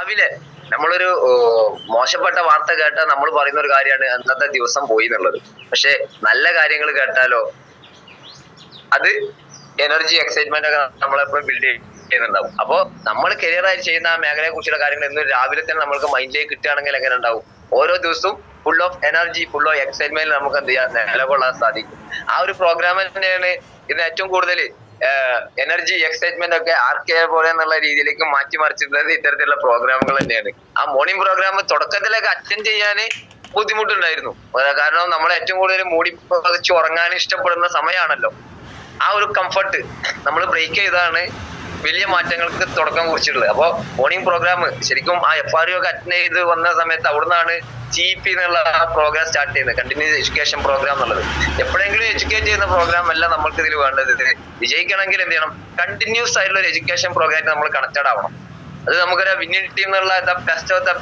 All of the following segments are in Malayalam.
രാവിലെ നമ്മളൊരു മോശപ്പെട്ട വാർത്ത കേട്ടാൽ നമ്മൾ പറയുന്ന ഒരു കാര്യമാണ് അന്നത്തെ ദിവസം പോയി എന്നുള്ളത്. പക്ഷെ നല്ല കാര്യങ്ങൾ കേട്ടാലോ അത് എനർജി എക്സൈറ്റ്മെന്റ് ഒക്കെ നമ്മളെപ്പോഴും ബിൽഡ് ചെയ്യുന്നുണ്ടാവും. അപ്പോ നമ്മൾ കരിയറായി ചെയ്യുന്ന ആ മേഖലയെ കുറിച്ചുള്ള കാര്യങ്ങൾ ഇന്ന് രാവിലെ തന്നെ നമ്മൾക്ക് മൈൻഡിലേക്ക് കിട്ടുകയാണെങ്കിൽ എങ്ങനെ ഉണ്ടാവും? ഓരോ ദിവസവും full of energy, full of excitement നമുക്ക് എന്ത് ചെയ്യാൻ നിലകൊള്ളാൻ സാധിക്കും. ആ ഒരു പ്രോഗ്രാം തന്നെയാണ് ഇന്ന് ഏറ്റവും കൂടുതൽ എനർജി എക്സൈറ്റ്മെന്റ് ഒക്കെ RK പോലെ എന്നുള്ള രീതിയിലേക്ക് മാറ്റിമറിച്ചിട്ടുള്ളത് ഇത്തരത്തിലുള്ള പ്രോഗ്രാമുകൾ തന്നെയാണ്. ആ മോർണിംഗ് പ്രോഗ്രാം തുടക്കത്തിലൊക്കെ അറ്റൻഡ് ചെയ്യാൻ ബുദ്ധിമുട്ടുണ്ടായിരുന്നു. കാരണം നമ്മൾ ഏറ്റവും കൂടുതൽ മൂടി പതിച്ച് ഉറങ്ങാൻ ഇഷ്ടപ്പെടുന്ന സമയമാണല്ലോ. ആ ഒരു കംഫർട്ട് നമ്മൾ ബ്രേക്ക് ചെയ്താണ് വലിയ മാറ്റങ്ങൾക്ക് തുടക്കം കുറിച്ചിട്ടുള്ളത്. അപ്പോൾ മോർണിംഗ് പ്രോഗ്രാം ശരിക്കും ആ FRU ഒക്കെ അറ്റൻഡ് ചെയ്ത് വന്ന സമയത്ത് അവിടുന്നാണ് CEP എന്നുള്ള പ്രോഗ്രാം സ്റ്റാർട്ട് ചെയ്യുന്നത്, കണ്ടിന്യൂസ് എഡ്യൂക്കേഷൻ പ്രോഗ്രാം എന്നുള്ളത്. എപ്പോഴെങ്കിലും എഡ്യൂക്കേറ്റ് ചെയ്യുന്ന പ്രോഗ്രാം അല്ല നമ്മൾക്ക് ഇതിൽ വേണ്ടത്. വിജയിക്കണമെങ്കിൽ എന്ത് ചെയ്യണം? കണ്ടിന്യൂസ് ആയിട്ടുള്ള ഒരു എഡ്യൂക്കേഷൻ പ്രോഗ്രാമായിട്ട് നമ്മൾ കണക്റ്റഡ് ആവണം. അത് നമുക്കൊരു വിന്നിംഗ് ടീം എന്നുള്ള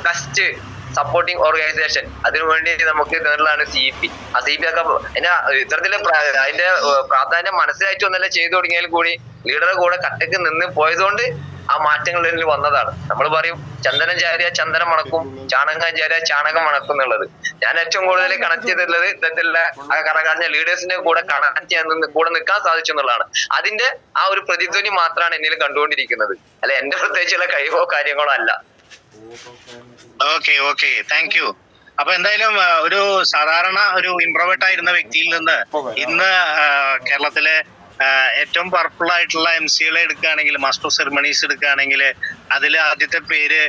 ബെസ്റ്റ് സപ്പോർട്ടിംഗ് ഓർഗനൈസേഷൻ, അതിനു വേണ്ടി നമുക്ക് നേരിലാണ് CEP. ആ CEP ഒക്കെ ഇത്തരത്തില് അതിന്റെ പ്രാധാന്യം മനസ്സിലായിട്ടൊന്നല്ല ചെയ്തു തുടങ്ങിയാൽ കൂടി ലീഡറെ കൂടെ കട്ടക്ക് നിന്ന് പോയതുകൊണ്ട് ആ മാറ്റങ്ങളിൽ വന്നതാണ്. നമ്മൾ പറയും ചന്ദനം ചാരിയ ചന്ദനം മണക്കും, ചാണകം ചാരിയ ചാണകം മണക്കും എന്നുള്ളത്. ഞാൻ ഏറ്റവും കൂടുതൽ കണക്ട് ചെയ്തിട്ടുള്ളത് ഇത്തരത്തിലുള്ള കണക്കാഞ്ഞ ലീഡേഴ്സിന്റെ കൂടെ കണക്ട് ചെയ്യാൻ കൂടെ നിൽക്കാൻ സാധിച്ചു എന്നുള്ളതാണ്. അതിന്റെ ആ ഒരു പ്രതിധ്വനി മാത്രമാണ് എന്നിൽ കണ്ടുകൊണ്ടിരിക്കുന്നത്, അല്ല എന്റെ പ്രത്യേകിച്ചുള്ള കഴിവോ കാര്യങ്ങളോ അല്ല. Okay thank you. അപ്പൊ എന്തായാലും ഒരു സാധാരണ ഒരു ഇൻട്രോവേർട്ട് ആയിരുന്ന വ്യക്തിയിൽ നിന്ന് ഇന്ന് കേരളത്തിലെ ഏറ്റവും പവർഫുൾ ആയിട്ടുള്ള MCകളെ എടുക്കുകയാണെങ്കിൽ, മാസ്റ്റർ ഓഫ് സെറിമണീസ് എടുക്കുകയാണെങ്കിൽ, അതിൽ ആദ്യത്തെ പേര്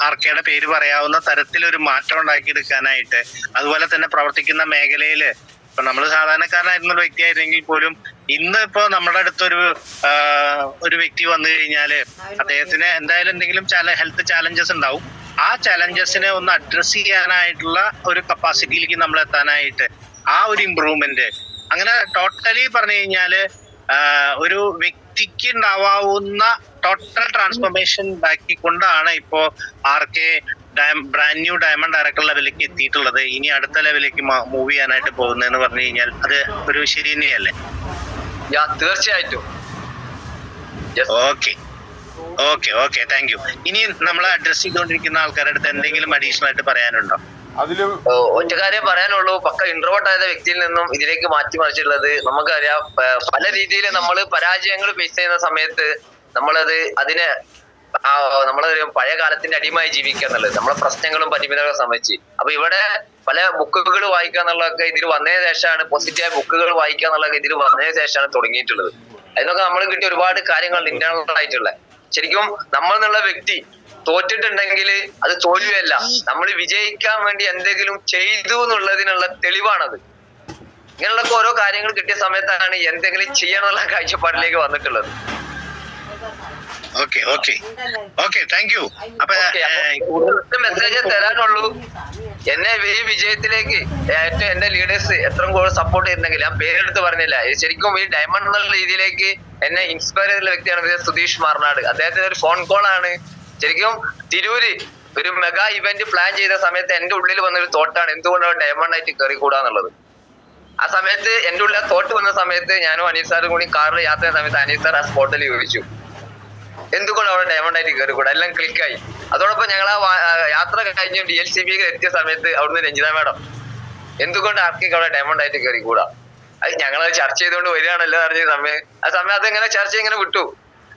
RKയുടെ പേര് പറയാവുന്ന തരത്തിലൊരു മാറ്റം ഉണ്ടാക്കിയെടുക്കാനായിട്ട്, അതുപോലെ തന്നെ പ്രവർത്തിക്കുന്ന മേഖലയില് ഇപ്പൊ നമ്മൾ സാധാരണക്കാരനായിരുന്ന ഒരു വ്യക്തിയായിരുന്നെങ്കിൽ പോലും ഇന്ന് ഇപ്പൊ നമ്മുടെ അടുത്തൊരു വ്യക്തി വന്നു കഴിഞ്ഞാല് അദ്ദേഹത്തിന് എന്തായാലും എന്തെങ്കിലും ഹെൽത്ത് ചാലഞ്ചസ് ഉണ്ടാവും. ആ ചാലഞ്ചസിനെ ഒന്ന് അഡ്രസ് ചെയ്യാനായിട്ടുള്ള ഒരു കപ്പാസിറ്റിയിലേക്ക് നമ്മൾ എത്താനായിട്ട് ആ ഒരു ഇമ്പ്രൂവ്മെന്റ്, അങ്ങനെ ടോട്ടലി പറഞ്ഞു കഴിഞ്ഞാല് ഒരു വ്യക്തിക്ക് ഉണ്ടാവാവുന്ന ടോട്ടൽ ട്രാൻസ്ഫോർമേഷൻ ഉണ്ടാക്കിക്കൊണ്ടാണ് ഇപ്പോ RK brand new diamond director ലെവലിലേക്ക് എത്തിയിട്ടുള്ളത്. ഇനി അടുത്ത ലെവലിലേക്ക് മൂവ് ചെയ്യാനായിട്ട് പോകുന്നതെന്ന് പറഞ്ഞു കഴിഞ്ഞാൽ അത് ഒരു ശരി തന്നെയല്ലേ? തീർച്ചയായിട്ടും. Okay thank you. ഇനി നമ്മൾ അഡ്രസ് ചെയ്തുകൊണ്ടിരിക്കുന്ന ആൾക്കാരുടെ അടുത്ത് എന്തെങ്കിലും അഡീഷണൽ ആയിട്ട് പറയാനുണ്ടോ? ഒറ്റ കാര്യം പറയാനുള്ളൂ, പക്ക ഇൻട്രോവേർട്ട് ആയ വ്യക്തിയിൽ നിന്നും ഇതിലേക്ക് മാറ്റിമറിച്ചിട്ടുള്ളത് നമുക്കറിയാം. പല രീതിയിൽ നമ്മൾ പരാജയങ്ങൾ ഫേസ് ചെയ്യുന്ന സമയത്ത് അതിനെ പഴയ കാലത്തിന്റെ അടിമയായി ജീവിക്കുക എന്നുള്ളത്, നമ്മളെ പ്രശ്നങ്ങളും പരിമിതികളും സംബന്ധിച്ച്. അപ്പൊ ഇവിടെ പല ബുക്കുകൾ വായിക്കുക എന്നുള്ളതൊക്കെ ഇതിൽ വന്നതിന് ശേഷമാണ്, പോസിറ്റീവായ ബുക്കുകൾ വായിക്കുക എന്നുള്ളതൊക്കെ ഇതിൽ വന്നതിന് ശേഷമാണ് തുടങ്ങിയിട്ടുള്ളത്. അതിനൊക്കെ നമ്മൾ കിട്ടിയ ഒരുപാട് കാര്യങ്ങളുണ്ട് ഇന്റേണൽ ആയിട്ടുള്ള. ശരിക്കും നമ്മൾ എന്നുള്ള വ്യക്തി തോറ്റിട്ടുണ്ടെങ്കിൽ അത് തോൽവിയല്ല, നമ്മൾ വിജയിക്കാൻ വേണ്ടി എന്തെങ്കിലും ചെയ്തു എന്നുള്ളതിനുള്ള തെളിവാണത്. ഇങ്ങനെയുള്ള ഓരോ കാര്യങ്ങൾ കിട്ടിയ സമയത്താണ് എന്തെങ്കിലും ചെയ്യണമെന്നുള്ള കാഴ്ചപ്പാടിലേക്ക് വന്നിട്ടുള്ളത്. Thank you. മെസ്സേജ് തരാനുള്ളൂ, എന്നെ ഈ വിജയത്തിലേക്ക് ഏറ്റവും എന്റെ ലീഡേഴ്സ് എത്രയും കൂടുതൽ സപ്പോർട്ട് ചെയ്തിട്ടുണ്ടെങ്കിൽ, ഞാൻ പേരെടുത്ത് പറഞ്ഞില്ല, ശരിക്കും ഈ ഡയമണ്ട് എന്നുള്ള രീതിയിലേക്ക് എന്നെ ഇൻസ്പയർ ചെയ്ത വ്യക്തിയാണ് സുധീഷ് മാർനാട്. അദ്ദേഹത്തിന് ഒരു ഫോൺ കോൾ ആണ്. ശരിക്കും തിരൂര് ഒരു മെഗാ ഇവന്റ് പ്ലാൻ ചെയ്ത സമയത്ത് എന്റെ ഉള്ളിൽ വന്നൊരു തോട്ടാണ് എന്തുകൊണ്ടാണ് ഡയമണ്ട് ആയിട്ട് കയറി കൂടാന്നുള്ളത്. ആ സമയത്ത് എന്റെ ഉള്ളിൽ ആ തോട്ട് വന്ന സമയത്ത് ഞാനും അനീൽ സാറും കൂടി കാറിൽ യാത്ര ചെയ്യുന്ന സമയത്ത് അനീൽ സാർ ആ സ്പോട്ടിൽ ചോദിച്ചു എന്തുകൊണ്ട് അവിടെ ഡയമണ്ട് ആയിട്ട് കയറി കൂടാ, എല്ലാം ക്ലിക്കായി. അതോടൊപ്പം ഞങ്ങൾ ആ യാത്ര കഴിഞ്ഞ് DLCB എത്തിയ സമയത്ത് അവിടുന്ന് രഞ്ജിത മാഡം എന്തുകൊണ്ട് RK അവിടെ ഡയമണ്ട് ആയിട്ട് കയറി കൂടാ, അത് ഞങ്ങളത് ചർച്ച ചെയ്തുകൊണ്ട് വരികയാണല്ലോ അറിഞ്ഞ സമയം. ആ സമയം അതെങ്ങനെ ചർച്ച ഇങ്ങനെ വിട്ടു.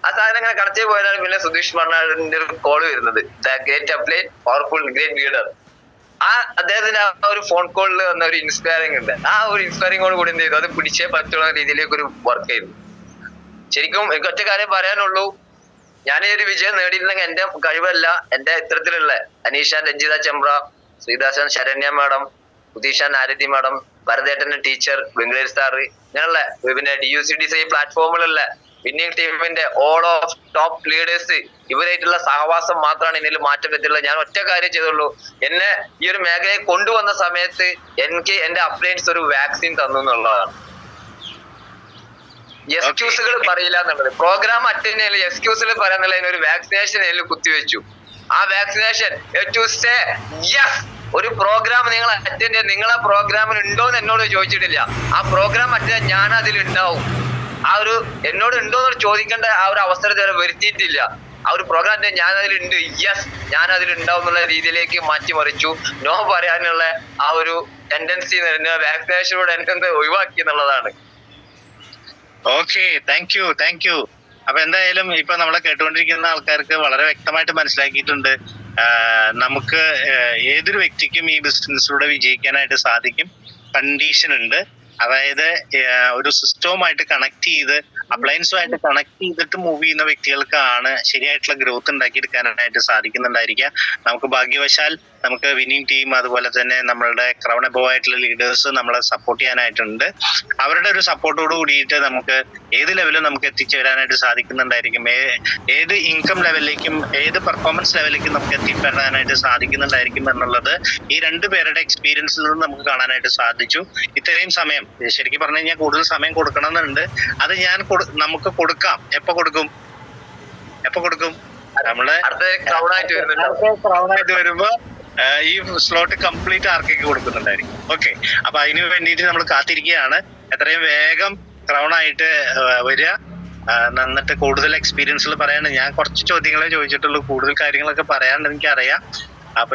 ആ സാധനം ഇങ്ങനെ കടച്ചു പോയാലാണ് പിന്നെ സുധീഷ് മർണാടിന്റെ ഒരു കോള് വരുന്നത്, the great upline powerful great leader. ആ അദ്ദേഹത്തിന്റെ ആ ഒരു ഫോൺ കോളിൽ വന്ന ഒരു ഇൻസ്പയറിംഗ് ഉണ്ട്. ആ ഒരു ഇൻസ്പയറിംഗോട് കൂടി എന്ത് ചെയ്തു, അത് പിടിച്ചേ പറ്റുള്ള രീതിയിലേക്ക് ഒരു വർക്ക് ചെയ്തു. ശരിക്കും എനിക്ക് ഒറ്റ കാര്യം പറയാനുള്ളൂ, ഞാൻ ഈ ഒരു വിജയം നേടിയിരുന്നെങ്കിൽ എന്റെ കഴിവല്ല, എന്റെ ഇത്തരത്തിലുള്ള അനീഷാൻ, രഞ്ജിത ചെമ്പ്ര, ശ്രീദാസൻ, ശരണ്യ മാഡം, ഉദീഷാൻ, ആരതി മാഡം, ഭരതേട്ടന്റെ ടീച്ചർ, വെങ്കടേഷ് സാറ്, ഇങ്ങനെയുള്ള പിന്നെ DUCDC പ്ലാറ്റ്ഫോമിലുള്ള വിന്നിംഗ് ടീമിന്റെ ഓൾ ഓഫ് ടോപ്പ് ലീഡേഴ്സ്, ഇവരായിട്ടുള്ള സഹവാസം മാത്രമാണ് എന്നിൽ മാറ്റം വരുത്തിയുള്ളത്. ഞാൻ ഒറ്റ കാര്യം ചെയ്തുള്ളൂ, എന്നെ ഈ ഒരു മേഖലയെ കൊണ്ടുവന്ന സമയത്ത് എനിക്ക് എന്റെ അപ്ലയൻസ് ഒരു വാക്സിൻ തന്നു എന്നുള്ളതാണ്. എക്സ്ക്യൂസുകൾ പറയില്ല എന്നുള്ളത്, പ്രോഗ്രാം അറ്റൻഡ് ചെയ്യുന്ന എക്സ്ക്യൂസുകൾ പറയാന്നുള്ളതിന് ഒരു വാക്സിനേഷൻ അതിൽ കുത്തിവെച്ചു. ആ വാക്സിനേഷൻ ഒരു പ്രോഗ്രാം നിങ്ങൾ അറ്റൻഡ് ചെയ്യാൻ, നിങ്ങളെ പ്രോഗ്രാമിൽ ഉണ്ടോന്ന് എന്നോട് ചോദിച്ചിട്ടില്ല. ആ പ്രോഗ്രാം അറ്റൻഡ് ഞാൻ അതിൽ ഉണ്ടാവും. ആ ഒരു എന്നോട് ഉണ്ടോന്ന് ചോദിക്കേണ്ട ആ ഒരു അവസരത്തെ വരുത്തിയിട്ടില്ല. ആ ഒരു പ്രോഗ്രാം ഞാൻ അതിലുണ്ട്, യെസ് ഞാൻ അതിലുണ്ടാവും എന്നുള്ള രീതിയിലേക്ക് മാറ്റിമറിച്ചു. നോ പറയാനുള്ള ആ ഒരു ടെൻഡൻസി വാക്സിനേഷനിലൂടെ എന്നെ ഒഴിവാക്കി എന്നുള്ളതാണ്. Okay, thank you. അപ്പൊ എന്തായാലും ഇപ്പൊ നമ്മളെ കേട്ടുകൊണ്ടിരിക്കുന്ന ആൾക്കാർക്ക് വളരെ വ്യക്തമായിട്ട് മനസ്സിലാക്കിയിട്ടുണ്ട്. നമുക്ക് ഏതൊരു വ്യക്തിക്കും ഈ ബിസിനസ്സിലൂടെ വിജയിക്കാനായിട്ട് സാധിക്കും. കണ്ടീഷൻ ഉണ്ട്. അതായത് ഒരു സിസ്റ്റവുമായിട്ട് കണക്ട് ചെയ്ത്, അപ്ലയൻസുമായിട്ട് കണക്ട് ചെയ്തിട്ട് മൂവ് ചെയ്യുന്ന വ്യക്തികൾക്കാണ് ശരിയായിട്ടുള്ള ഗ്രോത്ത് ഉണ്ടാക്കിയെടുക്കാനായിട്ട് സാധിക്കുന്നുണ്ടായിരിക്കുക. നമുക്ക് ഭാഗ്യവശാൽ നമുക്ക് വിന്നിംഗ് ടീം, അതുപോലെ തന്നെ നമ്മളുടെ ക്രൗൺ എബോവ് ആയിട്ടുള്ള ലീഡേഴ്സ് നമ്മളെ സപ്പോർട്ട് ചെയ്യാനായിട്ടുണ്ട്. അവരുടെ ഒരു സപ്പോർട്ടോട് കൂടിയിട്ട് നമുക്ക് ഏത് ലെവലും നമുക്ക് എത്തിച്ചേരാനായിട്ട് സാധിക്കുന്നുണ്ടായിരിക്കും. ഏത് ഇൻകം ലെവലിലേക്കും ഏത് പെർഫോമൻസ് ലെവലിലേക്കും നമുക്ക് എത്തിപ്പെടാനായിട്ട് സാധിക്കുന്നുണ്ടായിരിക്കും എന്നുള്ളത് ഈ രണ്ടുപേരുടെ എക്സ്പീരിയൻസിൽ നിന്ന് നമുക്ക് കാണാനായിട്ട് സാധിച്ചു. ഇത്രയും സമയം ശരിക്കും പറഞ്ഞു കഴിഞ്ഞാൽ കൂടുതൽ സമയം കൊടുക്കണമെന്നുണ്ട്. അത് നമുക്ക് കൊടുക്കാം. എപ്പോ കൊടുക്കും? നമ്മള് ക്രൗണായിട്ട് വരുമ്പോ ഈ സ്ലോട്ട് കംപ്ലീറ്റ് ആർക്കൊക്കെ കൊടുക്കുന്നുണ്ടായിരിക്കും. ഓക്കെ, അപ്പൊ അതിന് വേണ്ടിയിട്ട് നമ്മൾ കാത്തിരിക്കുകയാണ്. എത്രയും വേഗം ക്രൗൺ ആയിട്ട് വരിക. എന്നിട്ട് കൂടുതൽ എക്സ്പീരിയൻസുകൾ പറയാണ്ട്, ഞാൻ കുറച്ച് ചോദ്യങ്ങളെ ചോദിച്ചിട്ടുള്ളൂ, കൂടുതൽ കാര്യങ്ങളൊക്കെ പറയാണ്ട് എനിക്കറിയാം. അപ്പൊ